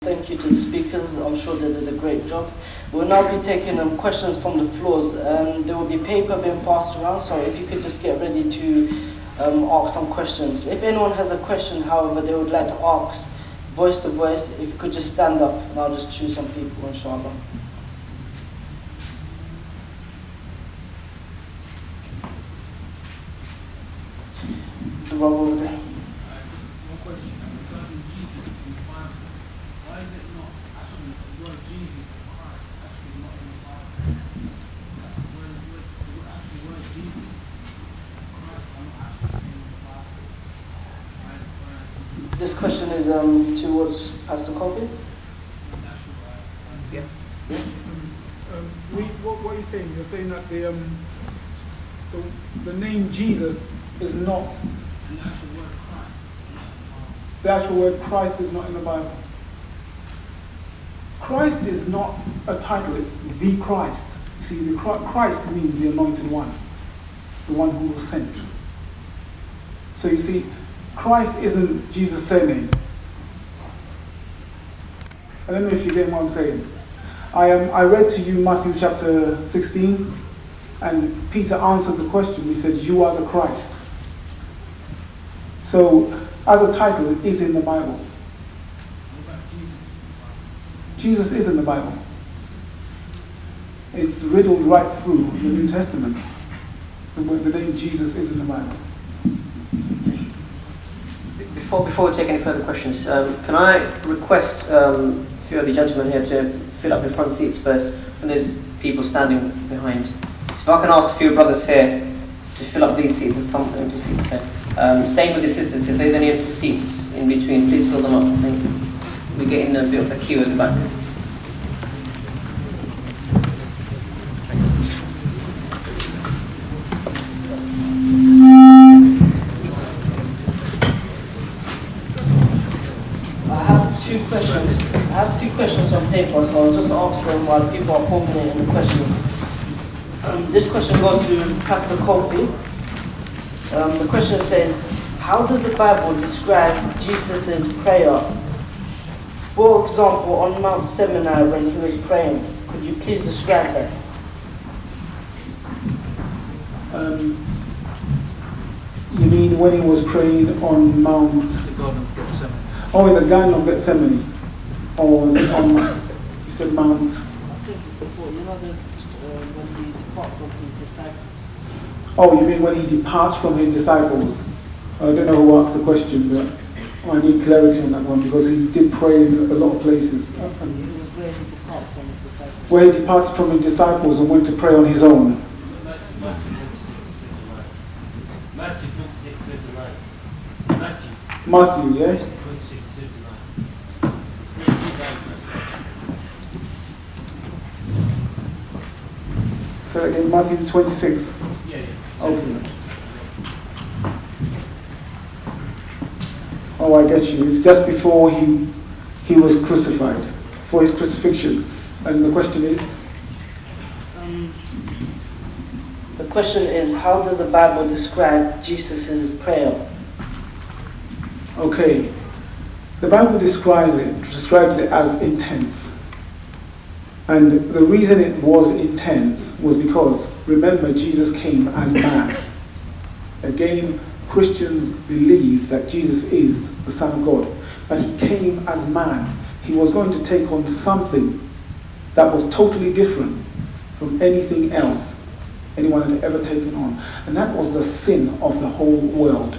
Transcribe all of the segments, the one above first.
Thank you to the speakers. I'm sure they did a great job. We'll now be taking questions from the floors, and there will be paper being passed around, so if you could just get ready to ask some questions. If anyone has a question, however, they would like to ask voice to voice, if you could just stand up, and I'll just choose some people, inshallah. The brother over there. This question is towards Pastor Kofi. Yeah. What are you saying? You're saying that the name Jesus is not the actual word Christ is not in the Bible. Christ is not a title, it's the Christ. You see, the Christ means the anointed one, the one who was sent. So you see, Christ isn't Jesus' surname. I don't know if you get what I'm saying. I read to you Matthew chapter 16, and Peter answered the question. He said, "You are the Christ." So, as a title, it is in the Bible. Jesus is in the Bible. It's riddled right through the New Testament. The name Jesus is in the Bible. Before we take any further questions, can I request a few of the gentlemen here to fill up the front seats first, and there's people standing behind. So if I can ask a few brothers here to fill up these seats, there's some empty seats here. Same with the sisters, if there's any empty seats in between, please fill them up. Thank you. We're getting a bit of a queue at the back. I have two questions on paper, so I'll just ask them while people are formulating the questions. This question goes to Pastor Kofi. The question says, how does the Bible describe Jesus' prayer? For example, on Mount Sinai when he was praying, could you please describe that? You mean when he was praying on Mount... The Garden of Gethsemane. Oh, in the Garden of Gethsemane. Or was it on, you said Mount? I think it's before, you know, when he departs from his disciples. Oh, you mean when he departs from his disciples? I don't know who asked the question, but I need clarity on that one, because he did pray in a lot of places. It was where he departed from his disciples. Where he departed from his disciples and went to pray on his own. Matthew 26, 39. Matthew, yeah? 26, 39. So again, Matthew 26. Yeah. Okay. Oh, I get you. It's just before he was crucified, for his crucifixion. And the question is? The question is, how does the Bible describe Jesus' prayer? Okay. The Bible describes it as intense. And the reason it was intense was because, remember, Jesus came as man. Again, Christians believe that Jesus is the Son of God. But he came as man. He was going to take on something that was totally different from anything else anyone had ever taken on. And that was the sin of the whole world.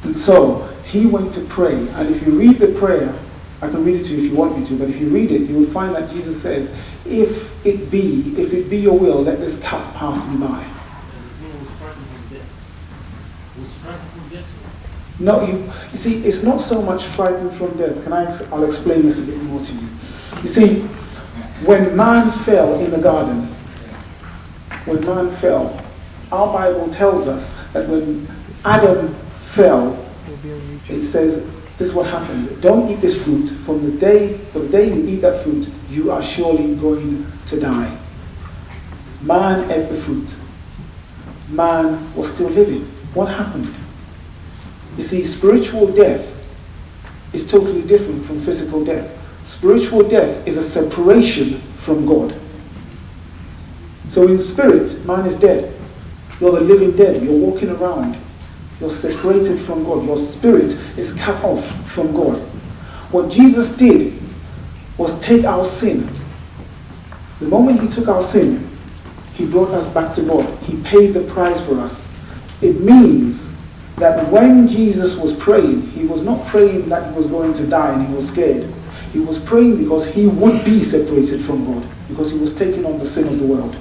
And so, he went to pray. And if you read the prayer, I can read it to you if you want me to, but if you read it, you will find that Jesus says, if it be your will, let this cup pass me by. No, you see, it's not so much frightened from death. I'll explain this a bit more to you. You see, when man fell in the garden, our Bible tells us that when Adam fell, it says, this is what happened. Don't eat this fruit. For the day you eat that fruit, you are surely going to die. Man ate the fruit. Man was still living. What happened? You see, spiritual death is totally different from physical death. Spiritual death is a separation from God. So in spirit, man is dead. You're the living dead. You're walking around. You're separated from God. Your spirit is cut off from God. What Jesus did was take our sin. The moment he took our sin, he brought us back to God. He paid the price for us. It means that when Jesus was praying, he was not praying that he was going to die and he was scared. He was praying because he would be separated from God, because he was taking on the sin of the world.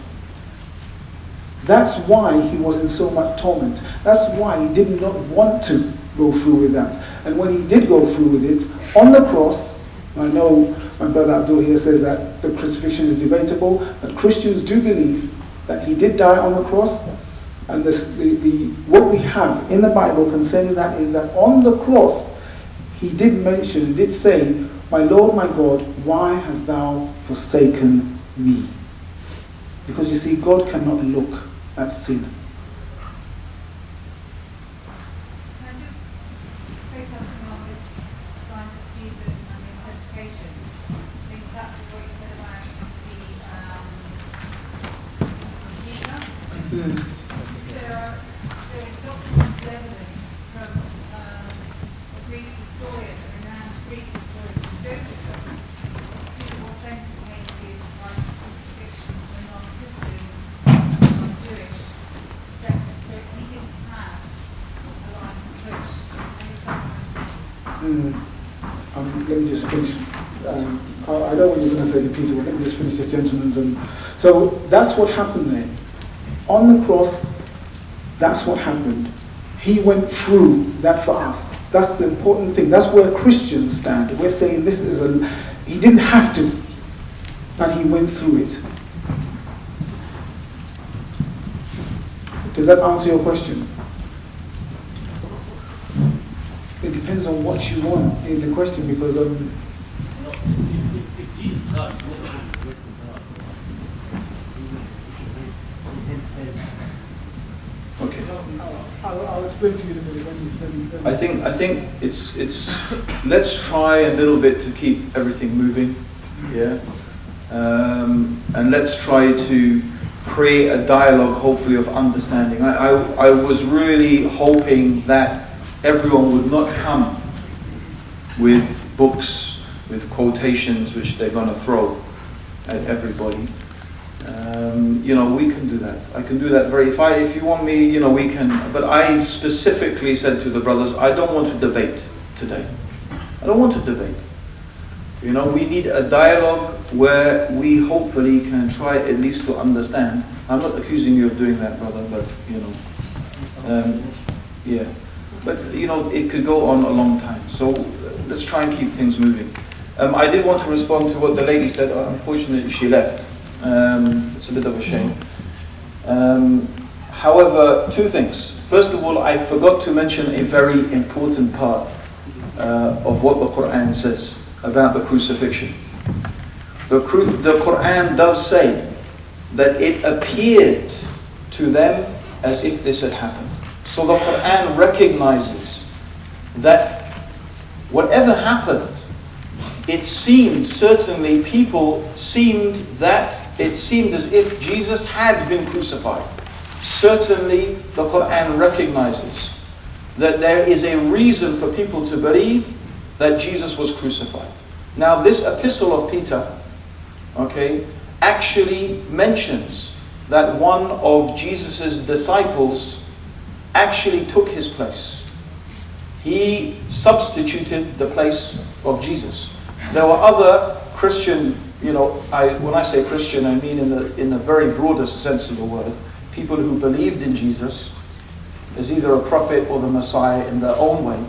That's why he was in so much torment. That's why he did not want to go through with that. And when he did go through with it, on the cross, I know my brother Abdul here says that the crucifixion is debatable, but Christians do believe that he did die on the cross. And what we have in the Bible concerning that is that on the cross, he did say, "My Lord, my God, why hast thou forsaken me?" Because you see, God cannot look at sin. Can I just say something on the lines of Jesus and the authentication? Exactly what you said about the Peter. There is documented evidence from a Greek historian, a renowned Greek historian, Josephus, who authenticated Christ's crucifixion for non-Christians, non-Jewish settings. So he didn't have a license which any sacrament. Let me just finish. I know what you're going to say to Peter, but let me just finish this gentleman's. So that's what happened there. On the cross, that's what happened. He went through that for us. That's the important thing. That's where Christians stand. We're saying this is he didn't have to, but he went through it. Does that answer your question? It depends on what you want in the question, because If Jesus God, Okay. I'll explain to you in a minute when he's done. I think it's let's try a little bit to keep everything moving, yeah, and let's try to create a dialogue, hopefully, of understanding. I was really hoping that everyone would not come with books with quotations which they're going to throw at everybody. We can do that. I can do that if you want me, we can. But I specifically said to the brothers, I don't want to debate today. I don't want to debate. We need a dialogue where we hopefully can try at least to understand. I'm not accusing you of doing that, brother, but yeah. But it could go on a long time. So let's try and keep things moving. I did want to respond to what the lady said. Unfortunately, she left. It's a bit of a shame. However, two things. First of all, I forgot to mention a very important part of what the Quran says about the crucifixion. The Quran does say that it appeared to them as if this had happened. So the Quran recognizes that whatever happened, it seemed, certainly people seemed that it seemed as if Jesus had been crucified. Certainly the Quran recognizes that there is a reason for people to believe that Jesus was crucified. Now this epistle of Peter, actually mentions that one of Jesus' disciples actually took his place. He substituted the place of Jesus. There were other Christian, when I say Christian, I mean in the very broadest sense of the word, people who believed in Jesus as either a prophet or the Messiah in their own way.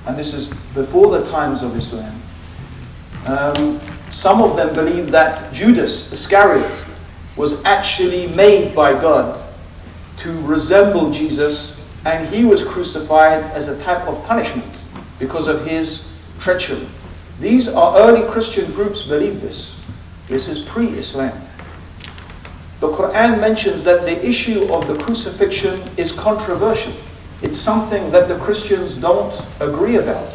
And this is before the times of Islam. Some of them believed that Judas Iscariot was actually made by God to resemble Jesus, and he was crucified as a type of punishment because of his treachery. These are early Christian groups believe this. This is pre-Islam. The Quran mentions that the issue of the crucifixion is controversial. It's something that the Christians don't agree about.